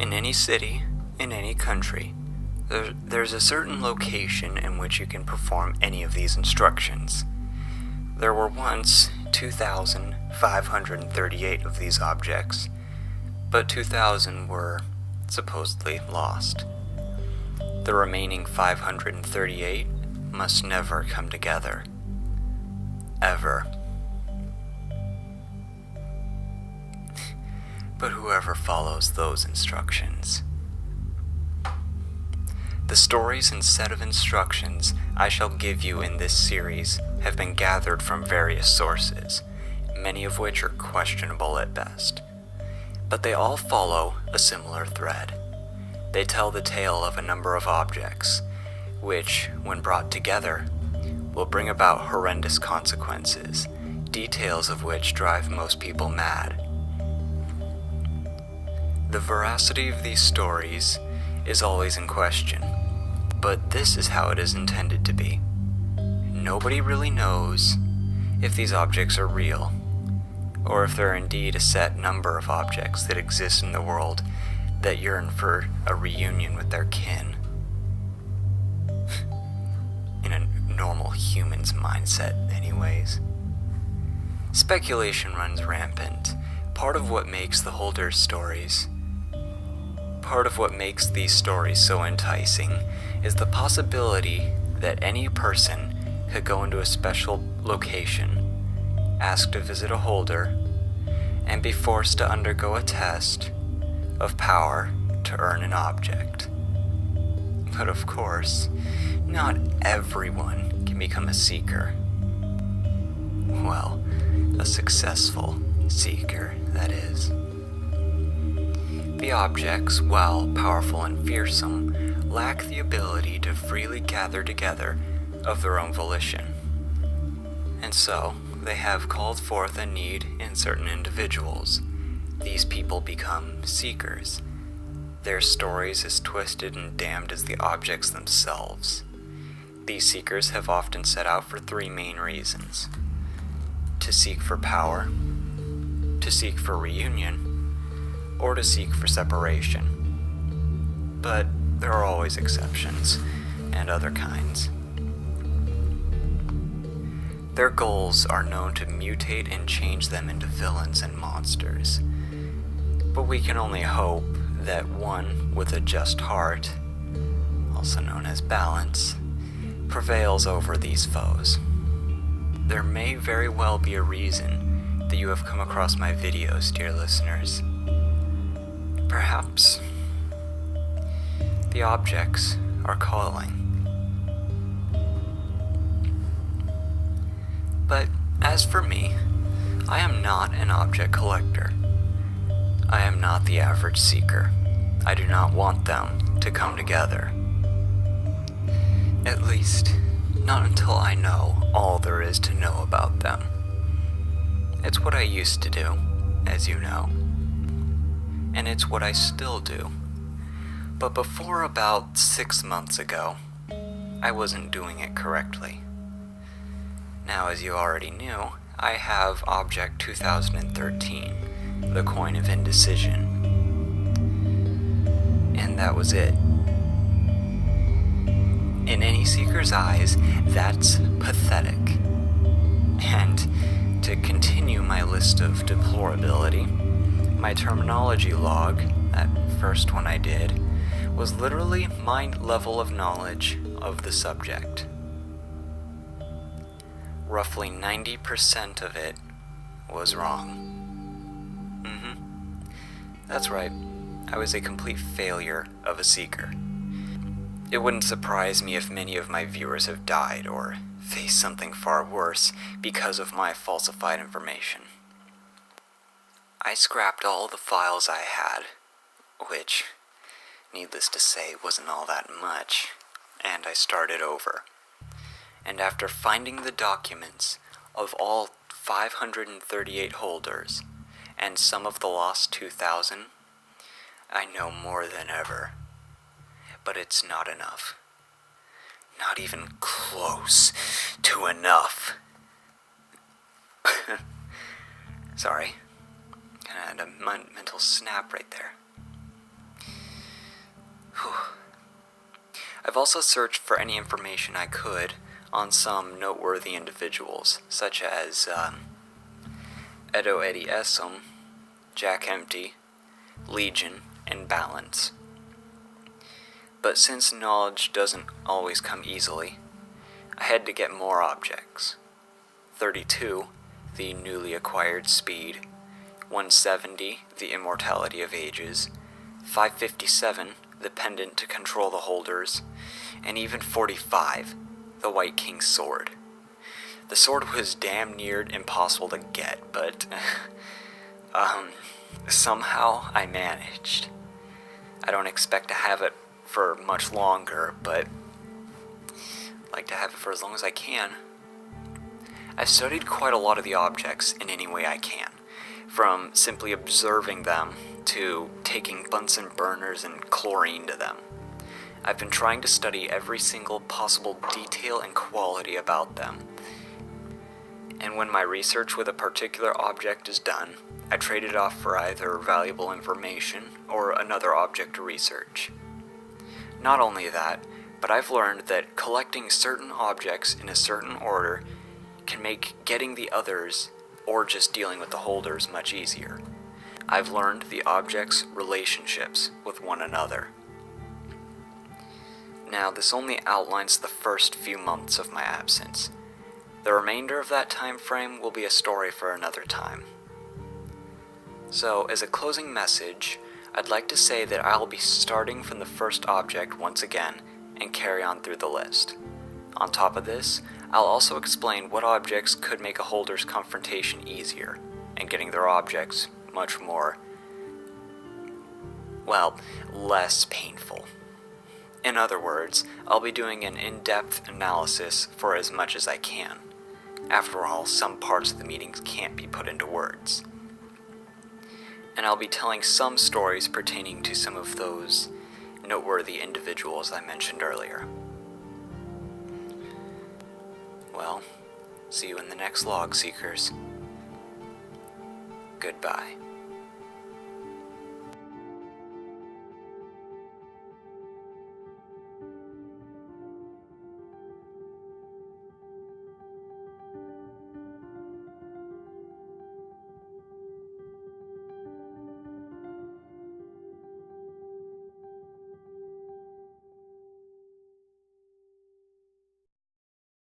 In any city, in any country, there's a certain location in which you can perform any of these instructions. There were once 2,538 of these objects, but 2,000 were supposedly lost. The remaining 538 must never come together. Ever. But whoever follows those instructions. The stories and set of instructions I shall give you in this series have been gathered from various sources, many of which are questionable at best. But they all follow a similar thread. They tell the tale of a number of objects, which, when brought together, will bring about horrendous consequences, details of which drive most people mad. The veracity of these stories is always in question, but this is how it is intended to be. Nobody really knows if these objects are real, or if there are indeed a set number of objects that exist in the world that yearn for a reunion with their kin. In a normal human's mindset, anyways. Speculation runs rampant. Part of what makes these stories so enticing is the possibility that any person could go into a special location, ask to visit a holder, and be forced to undergo a test of power to earn an object. But of course, not everyone can become a seeker. Well, a successful seeker, that is. The objects, while powerful and fearsome, lack the ability to freely gather together of their own volition. And so, they have called forth a need in certain individuals. These people become seekers. Their stories as twisted and damned as the objects themselves. These seekers have often set out for three main reasons: to seek for power, to seek for reunion, or to seek for separation. But there are always exceptions, and other kinds. Their goals are known to mutate and change them into villains and monsters. But we can only hope that one with a just heart, also known as balance, prevails over these foes. There may very well be a reason that you have come across my videos, dear listeners. Perhaps the objects are calling. But as for me, I am not an object collector. I am not the average seeker. I do not want them to come together. At least, not until I know all there is to know about them. It's what I used to do, as you know. And it's what I still do. But before about 6 months ago, I wasn't doing it correctly. Now, as you already knew, I have Object 2013, the coin of indecision. And that was it. In any seeker's eyes, that's pathetic. And to continue my list of deplorability, my terminology log, that first one I did, was literally my level of knowledge of the subject. Roughly 90% of it was wrong. That's right, I was a complete failure of a seeker. It wouldn't surprise me if many of my viewers have died or faced something far worse because of my falsified information. I scrapped all the files I had, which, needless to say, wasn't all that much, and I started over. And after finding the documents of all 538 holders, and some of the lost 2,000, I know more than ever. But it's not enough. Not even close to enough. Sorry. Kinda had a mental snap right there. I've also searched for any information I could on some noteworthy individuals, such as Edo Eddie Essom, Jack Empty, Legion, and Balance. But since knowledge doesn't always come easily, I had to get more objects. 32, the newly acquired speed, 170, the immortality of ages, 557, the pendant to control the holders, and even 45, the White King's sword. The sword was damn near impossible to get, but somehow I managed. I don't expect to have it for much longer, but I'd like to have it for as long as I can. I've studied quite a lot of the objects in any way I can, from simply observing them to taking Bunsen burners and chlorine to them. I've been trying to study every single possible detail and quality about them. And when my research with a particular object is done, I trade it off for either valuable information or another object to research. Not only that, but I've learned that collecting certain objects in a certain order can make getting the others, or just dealing with the holders, much easier. I've learned the objects' relationships with one another. Now, this only outlines the first few months of my absence. The remainder of that time frame will be a story for another time. So, as a closing message, I'd like to say that I'll be starting from the first object once again and carry on through the list. On top of this, I'll also explain what objects could make a holder's confrontation easier, and getting their objects much more, less painful. In other words, I'll be doing an in-depth analysis for as much as I can. After all, some parts of the meetings can't be put into words. And I'll be telling some stories pertaining to some of those noteworthy individuals I mentioned earlier. Well, see you in the next log, Seekers. Goodbye.